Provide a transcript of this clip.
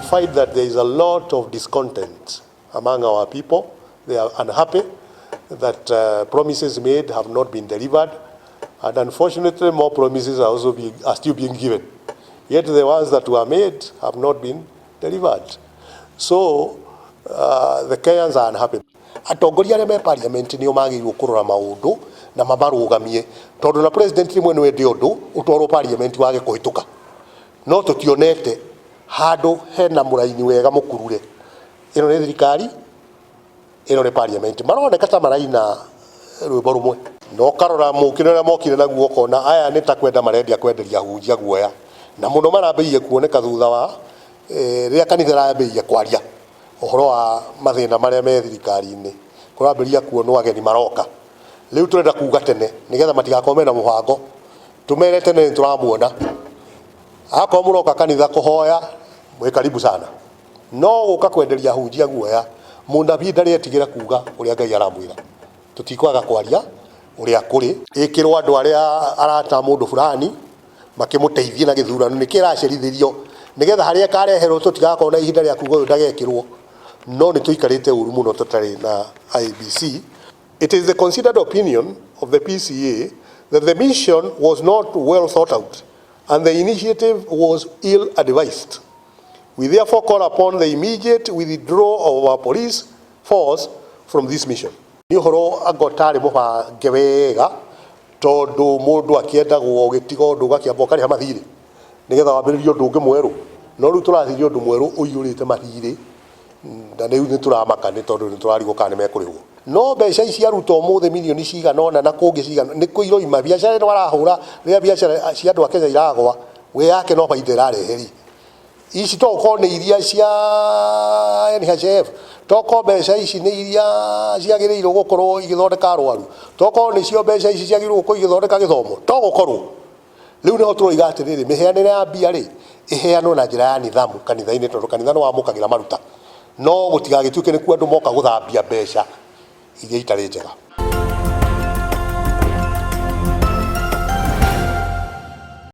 find that there is a lot of discontent among our people. They are unhappy that promises made have not been delivered, and unfortunately more promises are still being given. Yet the ones that were made have not been delivered. So the Kenyans are unhappy. Atongoria arĩa me parliament nĩo magĩrĩirwo kũrora maũndũ na mamarũgamie, tondũ na president rĩmwe no ende ũndũ ũtwarwo parliament wage kũhĩtũka. No tũtionete handũ hena mũraini wega mũkurure. Ĩno nĩ thirikari, ĩno nĩ parliament. Maroneka ta maraina rwĩmbo rũmwe. No karora mũkĩrĩra ũrĩa mokire naguo ũkona aya nĩ ta kwenda marendia kwenderia hunjia guoya. Na mũno marambĩrĩirie kuoneka thutha wa rĩrĩa kanitha rambĩrĩirie kwaria ũhoro wa mathĩna marĩa me thirikari-inĩ. Kũrambĩrĩria kuonwo ageni maroka. Rĩu tũrenda kuuga tene nĩgetha matigakome na mũbango. Tũmere tene nĩ tũramuona. Akorwo mũroka kanitha kũhoya, mwĩ karibu sana. No gũka kwenderia hunjia guoya, mũnabii ndarĩ etigĩra kuuga ũrĩa Ngai aramwĩra. Tũtikwaga kwaria ũrĩa kũrĩ. Ĩkĩrwo andũ arĩa arata mũndũ fulani makĩmũteithie na gĩthurano nĩkĩ ĩracerithĩrio nĩgetha harĩa kareherwo tũtigakorwo na ihinda rĩa kuuga ũyũ ndagekĩrwo. No nĩ tũikarĩte ũru mũno tũtarĩ na IEBC. It is the considered opinion of the PCEA that the mission was not well thought out and the initiative was ill-advised. We therefore call upon the immediate withdrawal of our police force from this mission. Nĩ ũhoro angotari mũbange wega tondũ mũndũ akĩendagwo gĩtigo ũndũ ũgakĩamba ũkarĩha mathirĩ nĩgetha wambĩrĩrie ũndũ ũngĩ mwerũ. No rĩu tũrathiria ũndũ mwerũ ũiyũrĩte mathirĩ na rĩu nĩ tũramaka nĩ tondũ nĩ tũrarigwo kana nĩ mekũrĩhwo. No mbeca ici arutwo ũmũthĩ milioni cigana ũna na kũngĩ cigana nĩ kũiroima biacara ĩno warahũra rĩrĩa biacara cia andũ a Kenya iragwa we yake no baita ĩrareheri. Ici tokorwo nĩ iria cia NHF, tokorwo mbeca ici nĩ iria ciagĩrĩirwo gũkorwo igĩthondeka arwaru, tokorwo nĩcio mbeca ici ciagĩrĩirwo gũkorwo igĩthondeka gĩthomo, togũkorwo rĩu nĩho tũroiga atĩrĩrĩ mĩheanĩre ya mbia rĩ ĩheanwo na njĩra ya nithamu kanitha-inĩ tondũ kanitha nĩ wamũkagĩra maruta. No gũtigagĩtuĩke nĩkuo andũ moka gũthambia mbeca iria itarĩ njega.